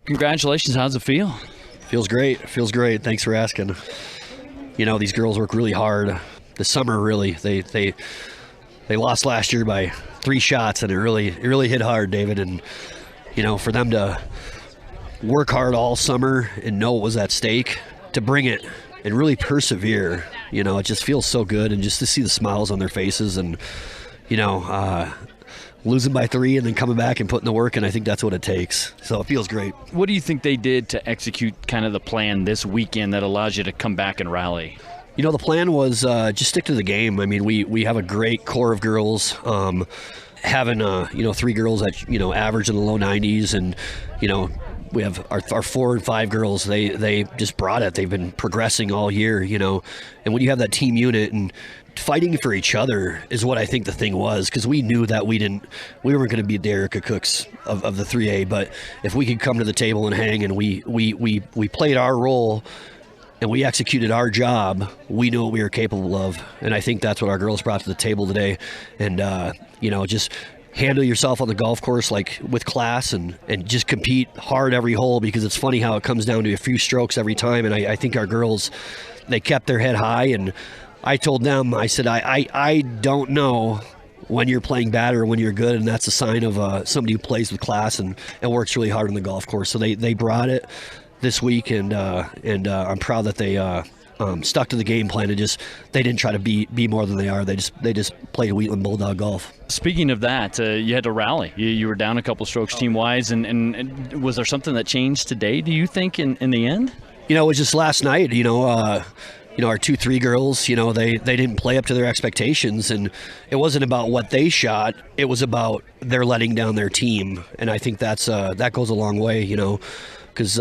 Congratulations. How's it feel? Feels great. Thanks for asking. You know, these girls work really hard. The summer, really, they lost last year by 3 shots, and it really hit hard, David. And you know, for them to work hard all summer and know what was at stake, to bring it and really persevere, you know, it just feels so good. And just to see the smiles on their faces, and you know, losing by 3 and then coming back and putting the work in, I think that's what it takes. So it feels great. What do you think they did to execute kind of the plan this weekend that allows you to come back and rally? You know, the plan was just stick to the game. I mean, we have a great core of girls. Having, 3 girls that, you know, average in the low 90s, and, you know, we have our 4 and 5 girls. They just brought it. They've been progressing all year, you know. And when you have that team unit and fighting for each other is what I think the thing was, because we knew that we weren't going to be the Erica Cooks of the 3A, but if we could come to the table and hang, and we played our role and we executed our job, we knew what we were capable of. And I think that's what our girls brought to the table today. And just handle yourself on the golf course like with class, and just compete hard every hole, because it's funny how it comes down to a few strokes every time. And I think our girls, they kept their head high. And I told them, I said, I don't know when you're playing bad or when you're good, and that's a sign of somebody who plays with class and works really hard on the golf course. So they brought it this week, and I'm proud that they stuck to the game plan, and they didn't try to be more than they are. They just played Wheatland Bulldog golf. Speaking of that, you had to rally. You were down a couple strokes team-wise, and was there something that changed today, do you think, in the end? You know, it was just last night, our 2-3 girls, you know, they didn't play up to their expectations, and it wasn't about what they shot. It was about their letting down their team, and I think that goes a long way, you know, because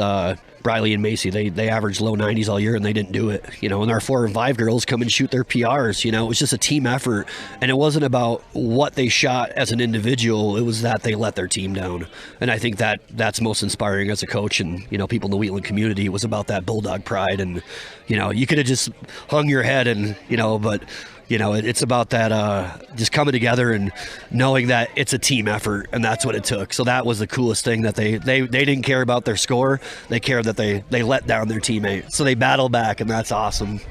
Briley and Macy, they averaged low 90s all year, and they didn't do it, you know. And our 4 and 5 girls come and shoot their PRs, you know. It was just a team effort, and it wasn't about what they shot as an individual. It was that they let their team down, and I think that's most inspiring as a coach, and you know, people in the Wheatland community. It was about that Bulldog pride, and you know, you could have just hung your head, and you know, but you know, it's about that just coming together and knowing that it's a team effort, and that's what it took. So that was the coolest thing, that they didn't care about their score. They cared that they let down their teammate. So they battled back, and that's awesome.